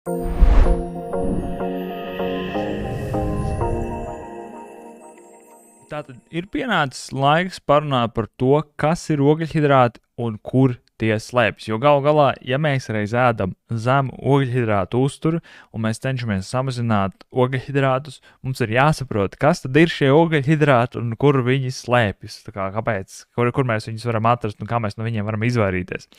Tātad ir pienācis laiks parunāt par to, kas ir ogļhidrāti un kur tie slēpjas. Jo galu galā, ja mēs reiz ēdam zemu ogļhidrātu uzturu un mēs cenšamies samazināt ogļhidrātus, mums ir jāsaprot, kas tad ir šie ogļhidrāti un kur viņi slēpjas. Kāpēc, kur mēs viņus varam atrast un kā mēs no viņiem varam izvairīties.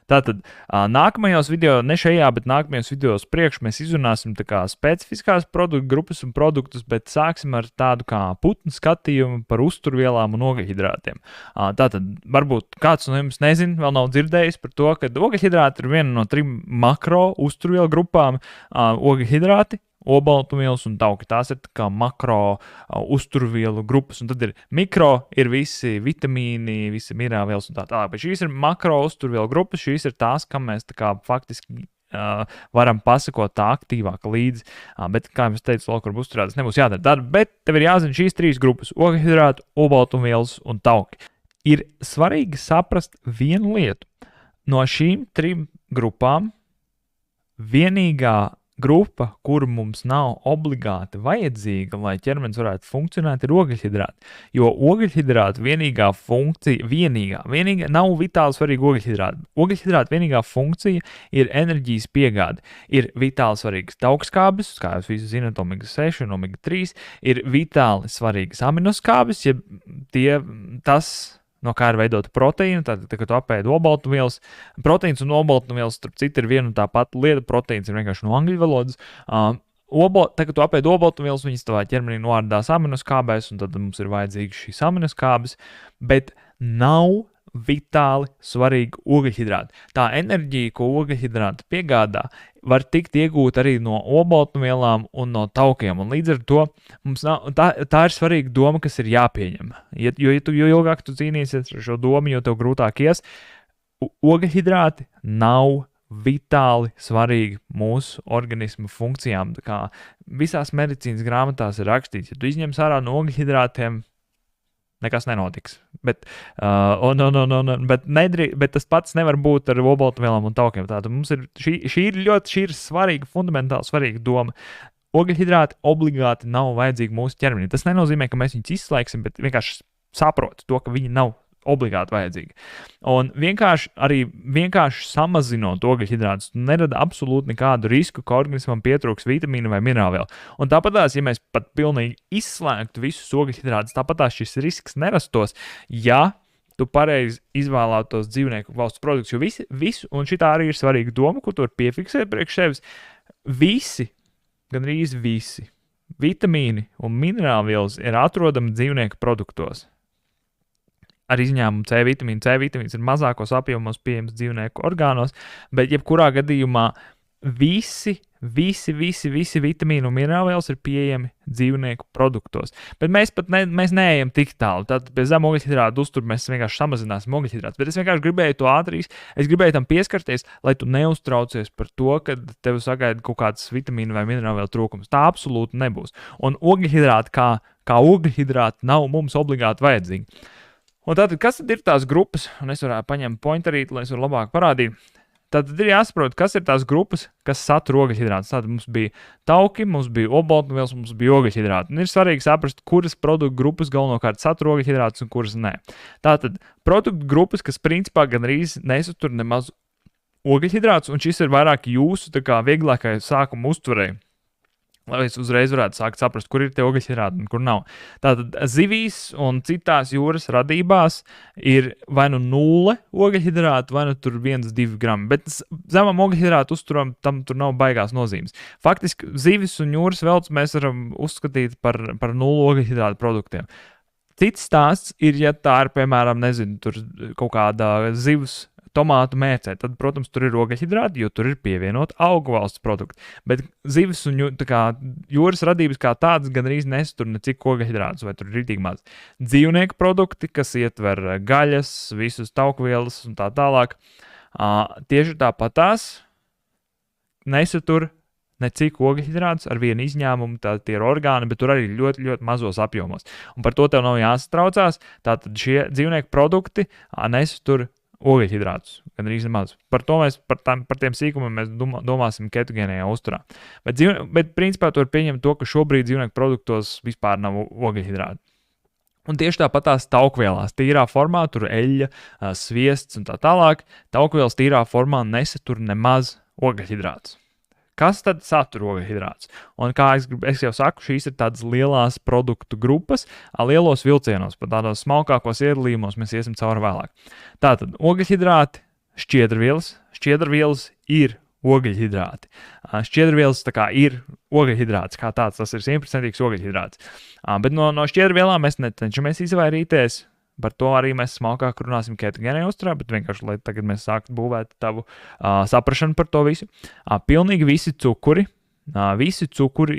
Tātad nākamajos video, ne šajā, bet nākamajos videos priekš mēs izrunāsim specifiskās produktu grupas un produktus, bet sāksim ar tādu kā putnu skatījumu par uzturvielām un ogļhidrātiem. Tātad varbūt kāds no jums nezin, vēl nav dzirdējis par to, ka ogļhidrāti ir viena no 3 makro uzturvielu grupām. Ogļhidrāti, olbaltumvielas un tauki. Tās ir kā makro uzturvielu grupas, un tad ir mikro, ir visi vitamīni, visi minerālvielas un tā tālāk. Bet šīs ir makro uzturvielu grupas, šīs ir tās, kam mēs faktiski varam pasakot tā aktīvāk līdzi. Bet, kā jau es teicu, lokuru uzturā tas nebūs jādara. Bet tev ir jāzina šīs 3 grupas - ogļhidrāti, olbaltumvielas un tauki. Ir svarīgi saprast vienu lietu. No šīm 3 grupām vienīgā grupa, kur mums nav obligāti vajadzīga, lai ķermenis varētu funkcionēt, ir ogļhidrāti. Jo ogļhidrāti vienīgā funkcija, nav vitāli svarīga ogļhidrāti. Ogļhidrāti vienīgā funkcija ir enerģijas piegāde. Ir vitāli svarīgas taukskābes, kā jūs visi zināt, omega 6 un omega 3, ir vitāli svarīgas aminoskābes, ja tas, no kā ir veidota proteīna, tad, kad tu apēdi olbaltumvielas, proteīns un olbaltumvielas, starp citu, ir viena un tā pati lieta. Proteīns ir vienkārši no angļu valodas. Tad, kad tu apēdi olbaltumvielas, viņas tavā ķermenī noārdās aminoskābēs, un tad mums ir vajadzīgas šīs aminoskābes, bet nav vitāli svarīgi ogļhidrāti. Tā enerģija, ko ogļhidrāti piegādā, var tikt iegūta arī no olbaltumvielām un no taukiem. Un līdz ar to mums tā ir svarīga doma, kas ir jāpieņem. Jo ilgāk tu cīnīsies ar šo domu, jo tev grūtāk ies. Ogļhidrāti nav vitāli svarīgi mūsu organismu funkcijām. Tā kā visās medicīnas grāmatās ir rakstīts, ja tu izņemsi ārā no ogļhidrātiem, nekas nenotiks. Bet tas pats nevar būt ar olbaltumvielām un taukiem. Tātad mums ir šī ir svarīga, fundamentāli svarīga doma. Ogļhidrāti obligāti nav vajadzīgi mūsu ķermenī. Tas nenozīmē, ka mēs viņus izslēgsim, bet vienkārši saprot to, ka viņi nav obligāti vajadzīgi. Un vienkārši samazinot ogļhidrātus nerada absolūti nekādu risku, ka organismam pietrūks vitamīnu vai minerālvielu. Un tāpatās, ja mēs pat pilnīgi izslēgtu visus ogļhidrātus, tāpatās šis risks nerastos, ja tu pareizi izvēlētos dzīvnieku valsts produktus. Jo visu, un šitā arī ir svarīga doma, ko tu vari piefiksēt priekš sevis, gandrīz visi vitamīni un minerālvielas ir atrodami dzīvnieku produktos. Ar izņēmumu C vitamīnu. C vitamīns ir mazākos apjomos pieejams dzīvnieku orgānos, bet jebkurā gadījumā visi vitamīni un minerālvielas ir pieejami dzīvnieku produktos. Bet mēs neejam tik tālu. Tad pie zem ogļhidrātu uzturu mēs vienkārši samazināsim ogļhidrātus. Bet es vienkārši gribēju to ātrīs, es gribēju tam pieskarties, lai tu neuztraucies par to, ka tev sagaida kaut kāds vitamīnu vai minerālvielu trūkums. Tā absolūti nebūs. Un ogļhidrāti kā ogļhidrāti nav mums obligāti vajadzīgi. Un tātad, kas tad ir tās grupas? Un es varētu paņemt pointerīti, lai es varu labāk parādīt. Tātad ir jāsaprot, kas ir tās grupas, kas satur ogļhidrātus. Tātad mums bija tauki, mums bija olbaltumvielas, mums bija ogļhidrāti. Un ir svarīgi saprast, kuras produktu grupas galvenokārt satur ogļhidrātus un kuras nē. Tātad produktu grupas, kas principā gandrīz nesatur nemaz ogļhidrātus, un šis ir vairāk jūsu vieglākai sākuma uztverei. Lai es uzreiz varētu sākt saprast, kur ir tie ogļhidrāti un kur nav. Tātad zivīs un citās jūras radībās ir vai nu 0 ogļhidrātu, vai nu tur 1-2 grami. Bet zemam ogļhidrātu uzturam tam tur nav baigās nozīmes. Faktiski zivis un jūras veltes mēs varam uzskatīt par 0 ogļhidrātu produktiem. Cits stāsts ir, ja tā ir, piemēram, tur kaut kāda zivs tomātu mērcē, tad, protams, tur ir ogļhidrāti, jo tur ir pievienot augu valsts produkti. Bet zivis un jūras radības kā tādas gandrīz nesatur necik ogļhidrātus, vai tur ir rītīgi maz. Dzīvnieku produkti, kas ietver gaļas, visus taukvielas un tā tālāk, tieši tāpatās nesatur necik ogļhidrātus, ar vienu izņēmumu, tie ir orgāni, bet tur arī ļoti, ļoti mazos apjomos. Un par to tev nav jāsatraucās, tātad šie dzīvnieku produkti nesatur ogļhidrātus, gan arī nemaz. Par tiem sīkumiem mēs domāsim ketogēnajā uzturā. Bet principā to ir pieņemt to, ka šobrīd dzīvnieku produktos vispār nav ogļhidrāti. Un tieši tāpat tās taukvielās, tīrā formā, tur eļļa, sviests un tā tālāk, taukvielas tīrā formā nesatur nemaz ogļhidrātus. Kas tad satur ogļhidrātus? Un kā es jau saku, šīs ir tādas lielās produktu grupas, lielos vilcienos, pat tādos smalkākos iedalījumos mēs iesim cauri vēlāk. Tātad ogļhidrāti, šķiedrvielas ir ogļhidrāti. Šķiedrvielas tā kā ir ogļhidrāts, kā tāds, tas ir 100% ogļhidrāts. Bet no šķiedrvielām mēs necenšamies izvairīties. Par to arī mēs smalkāk runāsim ketogēnajā uzturā, bet vienkārši, lai tagad mēs sāktu būvēt tavu saprašanu par to visu. Pilnīgi visi cukuri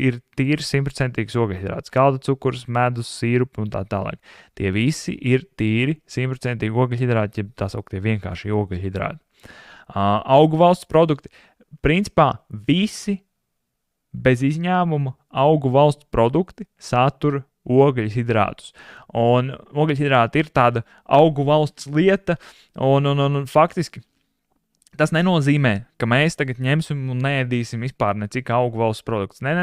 ir tīri 100% ogļhidrāts. Galda cukurs, medus, sīrupi un tā tālāk. Tie visi ir tīri 100% ogļhidrāti, ja tā sauktie vienkārši ogļhidrāti. Augu valsts produkti. Principā visi bez izņēmuma augu valsts produkti satur ogļhidrātus. Un ogļhidrāti ir tāda augu valsts lieta, un faktiski tas nenozīmē, ka mēs tagad ņemsim un neēdīsim vispār necik augu valsts produktus. Nē.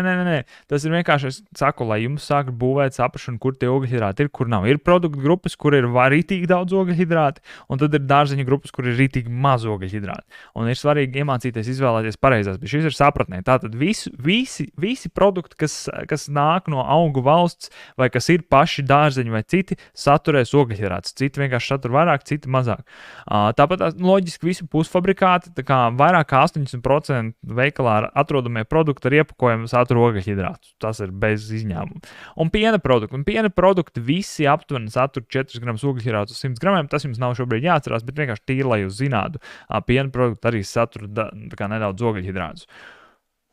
Tas ir vienkārši, es saku, lai jums sāk būvēt saprašanu, kur tie ogļhidrāti ir, kur nav. Ir produktu grupas, kur ir rītīgi daudz ogļhidrāti, un tad ir dārzeņu grupas, kur ir rītīgi maz ogļhidrāti. Un ir svarīgi iemācīties izvēlēties pareizās, bet šis ir sapratnē. Tātad visi produkti, kas nāk no augu valsts, vai kas ir paši dārzeņi vai citi, saturēs ogļhidrātus. Citi vienkārši satur vairāk, citi mazāk. Tāpat loģiski visi pusfabrikāti, tā kā vairāk kā 80% veikalā atrodamie produkti ar iepakojumu satur ogļhidrātus. Tas ir bez izņēmuma. Un piena produkti visi aptuveni satur 4 gramus ogļhidrātus uz 100 gramiem. Tas jums nav šobrīd jāatcerās, bet vienkārši tīri, lai jūs zinātu. Piena produkti arī satur nedaudz ogļhidrātus.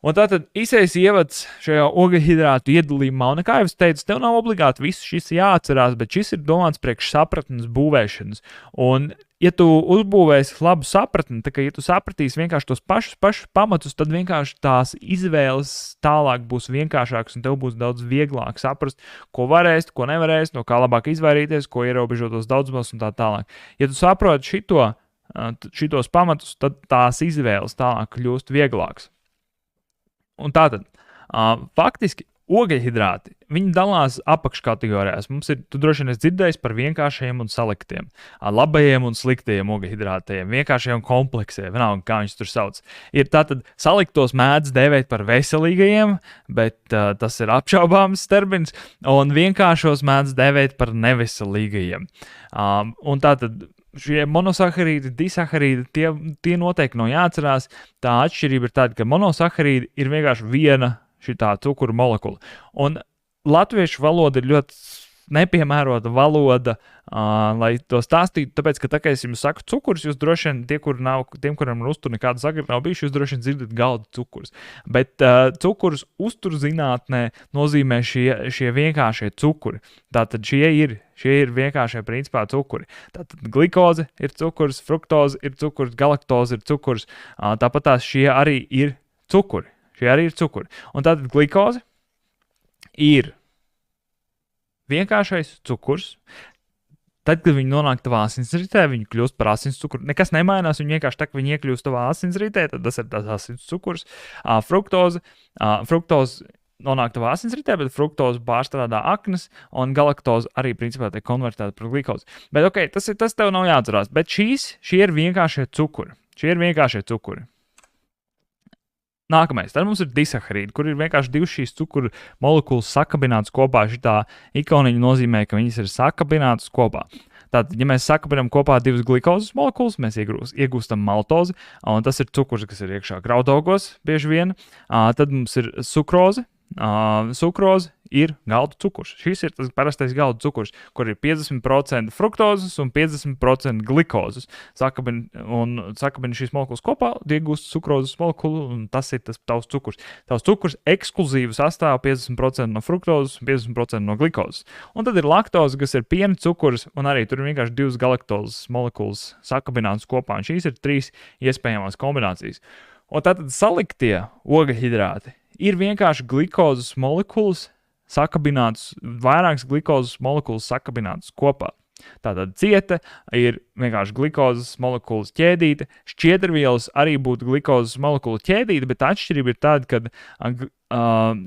Un tātad īsais ievads šajā ogļhidrātu iedalījumā, un kā jau es teicu, tev nav obligāti viss šis jāatcerās, bet šis ir domāts priekš sapratnes būvēšanas. Un ja tu uzbūvēsi labu sapratni, tā kā ja tu sapratīsi vienkārši tos pašus pamatus, tad vienkārši tās izvēles tālāk būs vienkāršākas un tev būs daudz vieglāk saprast, ko varēs, ko nevarēs, no kā labāk izvairīties, ko ierobežotos daudzumos un tā tālāk. Ja tu saproti šitos pamatus, tad tās izvēles tālāk kļūst vieglākas. Un tātad, faktiski ogļhidrāti, viņi dalās apakškategorijās. Tu droši vien esi dzirdējis par vienkāršajiem un saliktiem, labajiem un sliktajiem ogļhidrātiem, vienkāršajiem un kompleksiem, vienalga, kā viņus tur sauc. Ir tātad saliktos mēdz dēvēt par veselīgajiem, bet tas ir apšaubāms termins, un vienkāršos mēdz dēvēt par neveselīgajiem. Un tātad šie monosaharīdi, disaharīdi, tie noteikti nav jāatcerās. Tā atšķirība ir tāda, ka monosaharīdi ir vienkārši viena šitā cukuru molekula. Un latviešu valoda ir ļoti nepiemērota valoda, lai to stāstītu, tāpēc, ka tā kā es jums saku cukurs, jūs droši vien, tiem, kuriem ar uzturu nekāda sakara nav bijuši, jūs droši vien dzirdat galda cukurs. Bet cukurs uzturzinātnē nozīmē šie vienkāršie cukuri. Tātad šie ir vienkāršie principā cukuri. Tātad glikoze ir cukurs, fruktoze ir cukurs, galaktoze ir cukurs. Tāpat tās šie arī ir cukuri. Un tātad glikoze ir vienkāršais cukurs. Tad, kad viņi nonāk tavā asinsritē, viņi kļūst par asins cukuru. Nekas nemainās, viņi vienkārši tā, ka viņi iekļūst tavā asinsritē, tad tas ir tās asins cukurs. Fruktoze nonāk tavā asinsritē, bet fruktoze pārstrādā aknas, un galaktoze arī principā tiek konvertēta par glikozi. Bet ok, tas tev nav jāatcerās, bet šie ir vienkāršie cukuri. Nākamais, tad mums ir disaharīdi, kur ir vienkārši divas šīs cukuru molekulas sakabinātas kopā. Šitā ikoniņa nozīmē, ka viņas ir sakabinātas kopā. Tātad, ja mēs sakabinām kopā divas glikozes molekulas, mēs iegūstam maltozi, un tas ir cukurs, kas ir iekšā graudaugos bieži vien. Tad mums ir sukroze. Sukroze ir galdu cukurs. Šis ir tas parastais galdu cukurs, kur ir 50% fruktozes un 50% glikozes. Sakabina šīs molekulas kopā, iegūst sukrozes molekulu, un tas ir tas tavs cukurs. Tavs cukurs ekskluzīvi sastāv 50% no fruktozes un 50% no glikozes. Un tad ir laktoze, kas ir piena cukurs, un arī tur ir vienkārši divas galaktozes molekulas sakabinātas kopā, un šīs ir 3 iespējamās kombinācijas. Un tātad saliktie ogļhidrāti ir vienkārši glikozes molekulas sakabinātas, vairākas glikozes molekulas sakabinātas kopā. Tātad cieta ir vienkārši glikozes molekulas ķēdīte. Šķiedrvielas arī būtu glikozes molekulu ķēdīte, bet atšķirība ir tāda, ka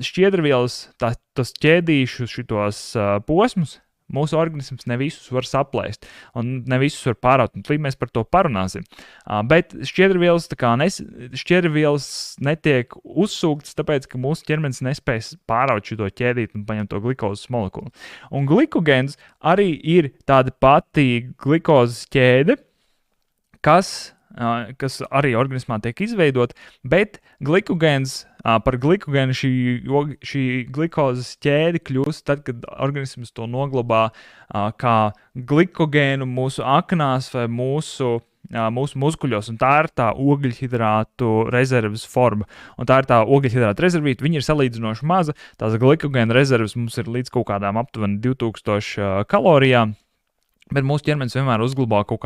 šķiedrvielas, tas ķēdīšu šitos posmus, mūsu organisms ne visus var saplēst un ne visus var pāraut, un līdz mēs par to parunāsim. Bet šķiedrvielas netiek uzsūktas, tāpēc, ka mūsu ķermenis nespēs pāraut šito ķēdīt un paņemt to glikozes molekulu. Un glikogēns arī ir tāda pati glikozes ķēde, kas arī organismā tiek izveidot, bet par glikogēnu šī glikozes ķēde kļūst tad, kad organisms to noglabā kā glikogēnu mūsu aknās vai mūsu muskuļos, un tā ir tā ogļhidrātu rezerves forma. Un tā ir tā ogļhidrātu rezervīta, viņa ir salīdzinoši maza, tās glikogēna rezerves mums ir līdz kaut kādām aptuveni 2000 kalorijām. Bet mūsu ķermenis vienmēr uzglabā kaut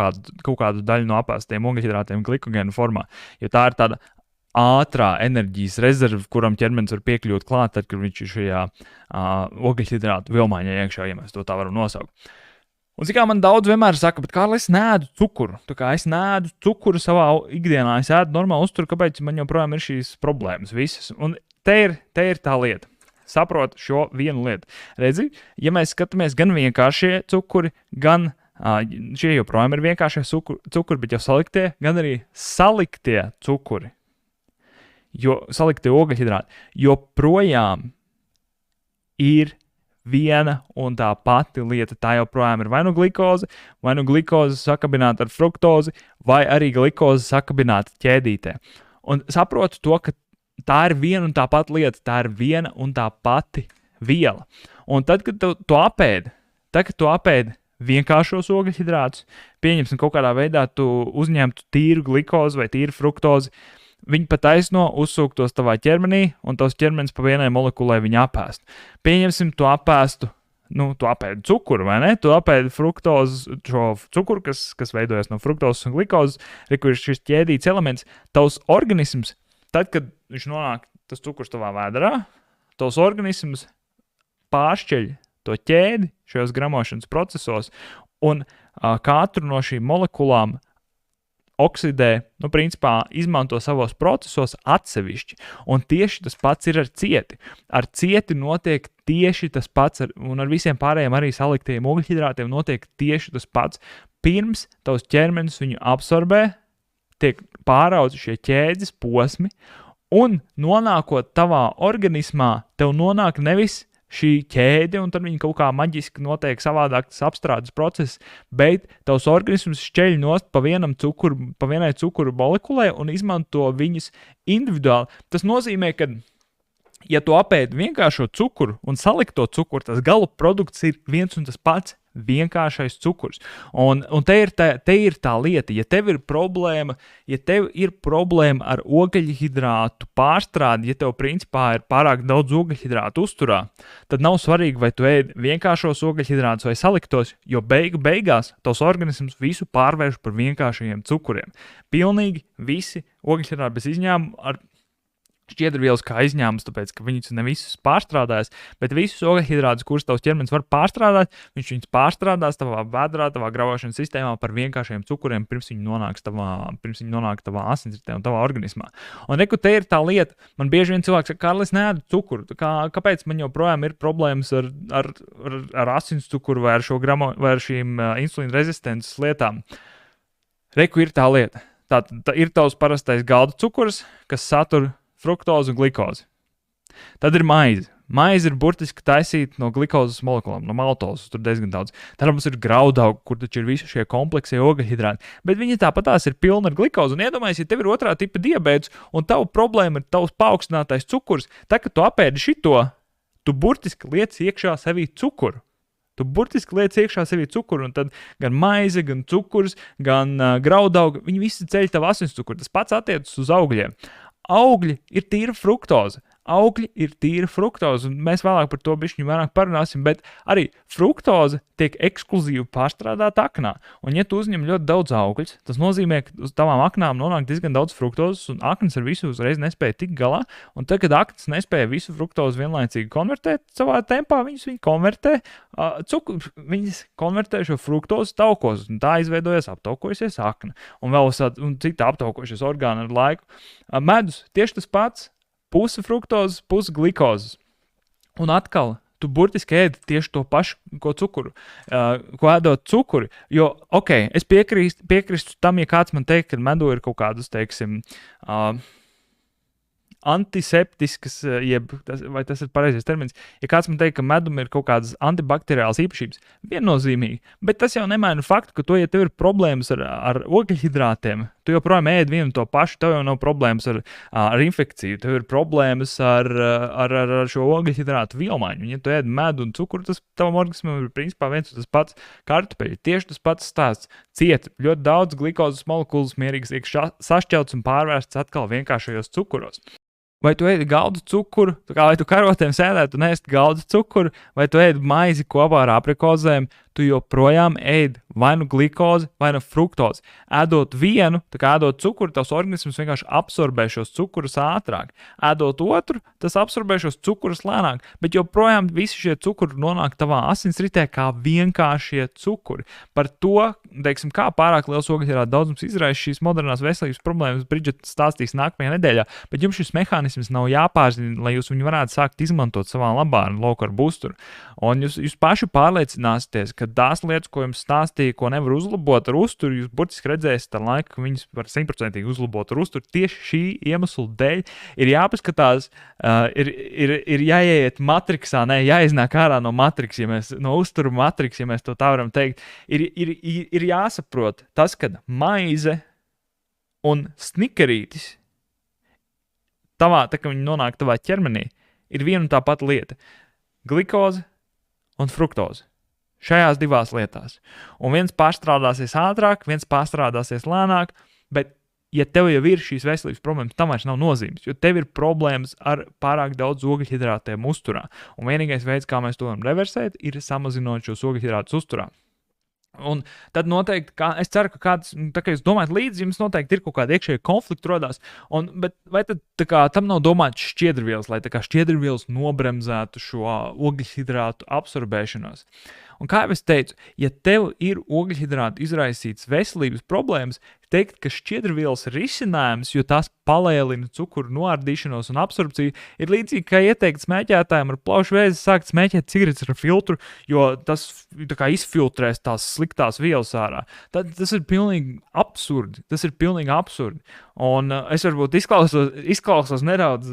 kādu daļu no apēstiem ogļhidrātiem glikogēnu formā, jo tā ir tāda ātrā enerģijas rezerve, kuram ķermenis var piekļūt klāt, tad, kad viņš ir šajā ogļhidrātu vilmaiņā iekšā, ja mēs to tā varam nosaukt. Un cik kā man daudz vienmēr saka, bet Kārli, es neēdu cukuru. Tā kā es neēdu cukuru savā ikdienā, es ēdu normālu uzturu, kāpēc man joprojām ir šīs problēmas visas. Un te ir tā lieta. Saprot šo vienu lietu. Redzi, ja mēs skatāmies gan vienkāršie cukuri, gan šie joprojām ir vienkāršie cukuri, bet jau saliktie, gan arī saliktie cukuri, saliktie ogļhidrāti, joprojām ir viena un tā pati lieta. Tā joprojām ir vai nu glikoze sakabināta ar fruktozi, vai arī glikoze sakabināta ķēdītē. Un saprotu to, ka tā ir viena un tā pati lieta, tā ir viena un tā pati viela. Un tad, kad tu apēdi vienkāršos ogļhidrātus, pieņemsim kaut kādā veidā, tu uzņemtu tīru glikozi vai tīru fruktozi, viņi pa taisno uzsūktos tavā ķermenī, un tavs ķermenis pa vienai molekulai viņu apēst. Pieņemsim, tu apēdi cukuru, vai ne? Tu apēdi fruktozi, šo cukuru, kas veidojas no fruktozes un glikozes, kur ir šis ķēdīts elements, tavs organisms. Tad, kad viņš nonāk tas cukurs tavā vēderā, tavs organisms pāršķeļ to ķēdi šajos gramošanas procesos un katru no šīm molekulām oksidē, principā izmanto savos procesos atsevišķi. Un tieši tas pats ir ar cieti. Ar cieti notiek tieši tas pats, un ar visiem pārējiem arī saliktiem ogļhidrātiem notiek tieši tas pats. Pirms tavs ķermenis viņu absorbē, tiek pārauti šie ķēdes posmi, un nonākot tavā organismā, tev nonāk nevis šī ķēde, un tad viņi kaut kā maģiski notiek savādāk tas apstrādes process, bet tavs organisms šķeļ nost pa vienai cukuru molekulai un izmanto viņas individuāli. Tas nozīmē, ka, ja tu apēdi vienkāršo cukuru un salikto cukuru, tas gala produkts ir viens un tas pats vienkāršais cukurs. Un te ir tā lieta, ja tev ir problēma ar ogļhidrātu pārstrādi, ja tev principā ir pārāk daudz ogļhidrātu uzturā, tad nav svarīgi, vai tu ēd vienkāršos ogļhidrātus vai saliktos, jo beigās tavs organisms visu pārvērš par vienkāršajiem cukuriem. Pilnīgi visi ogļhidrāti bez izņēmuma ar šķiedrvielas kā izņēmums, tāpēc, ka viņas ne visus pārstrādājas, bet visus ogļhidrātus, kurus tavs ķermenis var pārstrādāt, viņš viņus pārstrādās tavā vēdrā, tavā graujošanas sistēmā par vienkāršiem cukuriem, pirms viņi nonāk tavā asinsritē un tavā organismā. Un te ir tā lieta, man bieži vien cilvēks saka, Kārli, es neēdu cukuru, kāpēc man joprojām ir problēmas ar asins cukuru vai ar šīm insulīna rezistences lietām? Ir tā lieta. Tā ir tavs parastais galda cukurs, kas satur fruktozi un glikozi. Tad ir maize. Maize ir burtiski taisīta no glikozes molekulām, no maltozes, tur diezgan daudz. Tad mums ir graudaugi, kur taču ir visi šie kompleksie ogļhidrāti, bet viņi tāpatās ir pilni ar glikozi. Un iedomājies, ja tev ir otrā tipa diabēts un tava problēma ir tavs paaugstinātais cukurs, tad, kad tu apēdi šito, tu burtiski liec iekšā sevī cukuru. Un tad gan maize, gan cukurs, gan graudaugi, viņi visi ceļ tavu asins cukuru. Tas pats attiecas uz augļiem. Augļi ir tīra fruktoze. Augļi ir tīra fruktoze, un mēs vēlāk par to bišķiņu vairāk parunāsim, bet arī fruktoze tiek ekskluzīvi pārstrādāta aknā. Un ja tu uzņem ļoti daudz augļus, tas nozīmē, ka uz tavām aknām nonāk diezgan daudz fruktozes, un aknas ar visu uzreiz nespēja tikt galā. Un tad, kad aknas nespēja visu fruktozi vienlaicīgi konvertēt savā tempā, viņi konvertē viņas konvertē šo fruktozi taukozi, un tā izveidojas aptaukojusies akna. Un vēl cita aptaukojušies orgāni ar laiku. Medus tieši tas pats. Puse fruktozes, puse glikozes. Un atkal, tu burtiski ēdi tieši to pašu, ko cukuru, ko ēdot cukuri. Jo, es piekrīstu tam, ja kāds man teikt, ka medu ir kaut kādas, teiksim, antiseptiskas, vai tas ir pareizais termins. Ja kāds man teikt, ka medum ir kaut kādas antibakteriālas īpašības, viennozīmīgi, bet tas jau nemaina faktu, ka ja tev ir problēmas ar ogļhidrātiem, tu joprojām ēd vienu to pašu, tev jau nav problēmas ar infekciju, tev ir problēmas ar šo ogļhidrātu vielmaiņu. Ja tu ēd medu un cukuru, tas tavam organismam ir principā viens un tas pats kartupeļi, tieši tas pats stāsts. Ciet, ļoti daudz glikozes molekulas mierīgas tiek sašķelts un pārvērsts atkal vienkāršajos cukuros. Vai tu ēdi galdu cukuru, vai tu karotēm sēdētu un ēst galdu cukuru, vai tu ēdi maizi kopā ar aprikozēm, tu joprojām ēd vai nu glikozi, vai nu fruktozi. Ēdot vienu, ēdot cukuru, tavs organisms vienkārši absorbē šos cukurus ātrāk. Ēdot otru, tas absorbē šos cukurus lēnāk, bet joprojām visi šie cukuri nonāk tavā asinsritē kā vienkāršie cukuri. Par to, teiksim, kā pārāk liels ogļhidrātu daudzums izraisa šīs modernās veselības problēmas, Bridžeta stāstīs nākamajā nedēļā, bet jums šis mehānisms nav jāpārzina, lai jūs viņu varētu sākt izmantot savā labā low carb busturu. Un jūs paši pārliecināsieties, ka tās lietas, ko jums stāstīja, ko nevar uzlabot ar uzturu, jūs burtiski redzēsiet ar laiku, ka viņas var 100% uzlabot ar uzturu. Tieši šī iemesla dēļ ir jāpaskatās, ir jāiet matriksā, jāiznāk ārā no matriks, no uzturu matriks, ja mēs to tā varam teikt. Ir jāsaprot tas, ka maize un snikerītis tavā, tā kā viņi nonāk tavā ķermenī, ir viena un tā pati lieta. Glikoze un fruktoze. Šajās divās lietās. Un viens pārstrādāsies ātrāk, viens pārstrādāsies lēnāk, bet ja tev jau ir šīs veselības problēmas, tam vairs nav nozīmes, jo tev ir problēmas ar pārāk daudz ogļhidrātiem uzturā. Un vienīgais veids, kā mēs to varam reversēt, ir samazinot šos ogļhidrātus uzturā. Un tad noteikti, es ceru, ka kāds, tā kā jūs domājat līdzi, jums noteikti ir kaut kāda iekšēja konflikta rodās, bet vai tad tam nav domāts šķiedrvielas, lai šķiedrvielas nobremzētu šo ogļhidrātu absorbēšanos? Un kā jau es teicu, ja tev ir ogļhidrātu izraisītas veselības problēmas, teikt, ka šķiedrvielas risinājums, jo tās palielina cukuru noārdīšanos un absorpciju, ir līdzīgi kā ieteikt smēķētājiem ar plaušu vēzi sākt smēķēt cigaretes ar filtru, jo tas izfiltrēs tās sliktās vielas ārā. Tas ir pilnīgi absurdi. Un es varbūt izklausos nedaudz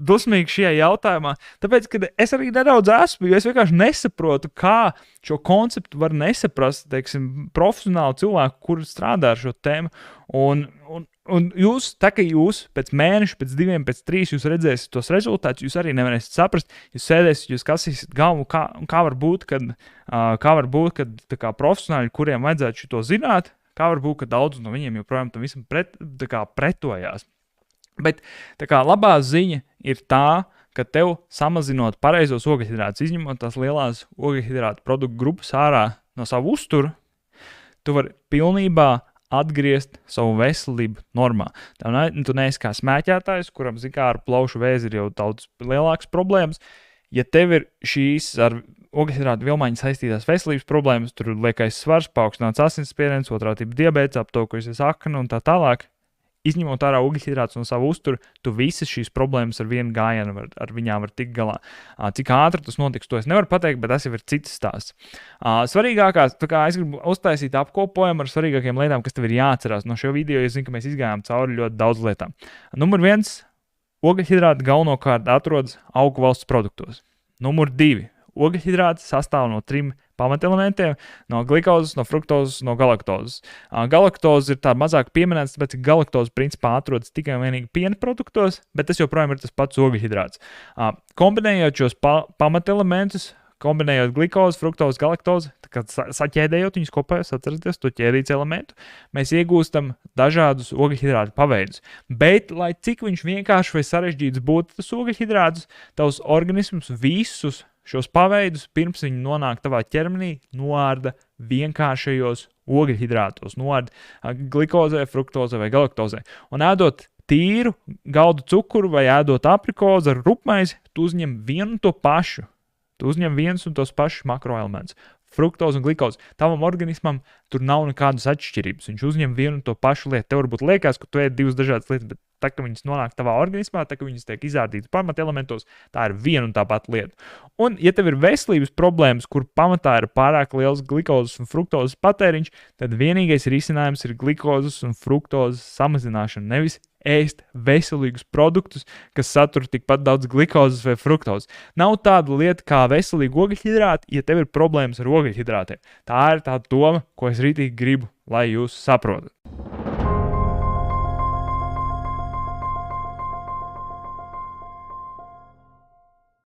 dusmīgi šajā jautājumā, tāpēc, ka es arī nedaudz esmu, jo es vienkārši nesaprotu, kā šo konceptu var nesaprast, teiksim, profesionāli cilvēki, kuri strādā ar šo tēmu. Un jūs, tā kā jūs pēc mēneša, pēc 2, pēc 3 jūs redzēsiet tos rezultātus, jūs arī nevarēsiet saprast, jūs sēdēsiet, jūs kasīsiet galvu, kā var būt, kad tā kā profesionāļi, kuriem vajadzētu šito zināt, kā var būt, ka daudz no viņiem joprojām tam visam pretojās. Bet tā kā labā ziņa ir tā, ka tev samazinot pareizos ogļhidrātus, izņemot tās lielās ogļhidrātu produktu grupas ārā no savu uzturu, tu vari pilnībā atgriezt savu veselību normā. Tu neesi kā smēķētājs, kuram ar plaušu vēzi ir jau daudz lielākas problēmas. Ja tev ir šīs ar ogļhidrātu vielmaiņu saistītās veselības problēmas, tur liekais svars, paaugstināts asinsspiediens, 2. tipa diabēts, aptaukojusies akna un tā tālāk, izņemot ārā ogļhidrātus no savu uzturu, tu visas šīs problēmas ar vienu gājienu ar viņām var tikt galā. Cik ātri tas notiks, to es nevaru pateikt, bet tas jau ir cits stāsts. Svarīgākās, es gribu uztaisīt apkopojumu ar svarīgākajām lietām, kas tev ir jāatcerās. No šo video es zinu, ka mēs izgājām cauri ļoti daudz lietām. Numur 1. Ogļhidrāti galvenokārt atrodas augu valsts produktos. Numur 2. Ogļhidrāti sastāv no 3 pamatelementiem - no glikozes, no fruktozes, no galaktozes. Galaktoze ir tā mazāk pieminēts, tāpēc galaktoze principā atrodas tikai un vienīgi piena produktos, bet tas joprojām ir tas pats ogļhidrāts. Kombinējot šos pamatelementus, kombinējot glikozi, fruktozi, galaktozi, kad saķēdējot viņus kopā, jūs atceraties to ķēdītas elementu, mēs iegūstam dažādus ogļhidrātu paveidus. Bet, lai cik viņš vienkārši vai sarežģīts būtu tas ogļhidrātus, tavs organisms visus šos paveidus, pirms viņi nonāk tavā ķermenī, noārda vienkāršajos ogļhidrātos, noārda glikozē, fruktozē vai galaktozē. Un ēdot tīru galdu cukuru vai ēdot aprikozi ar rupmaizi, tu uzņem vienu to pašu. Tu uzņem viens un tos pašus makroelementus. Fruktozi un glikozi. Tavam organismam tur nav nekādas atšķirības. Viņš uzņem vienu un to pašu lietu. Tev varbūt liekas, ka tu ēd divas dažādas lietas, bet tā, ka viņas nonāk tavā organismā, tā, ka viņas tiek izārdītas pamatelementos, tā ir viena un tā pati lieta. Un, ja tev ir veselības problēmas, kur pamatā ir pārāk liels glikozes un fruktozes patēriņš, tad vienīgais risinājums ir glikozes un fruktozes samazināšana, nevis ēst veselīgus produktus, kas satur tikpat daudz glikozes vai fruktozes. Nav tāda lieta kā veselīgi ogļhidrāti, ja tev ir problēmas ar ogļhidrātiem. Tā ir tā doma, ko es rītīgi gribu, lai jūs saprotat.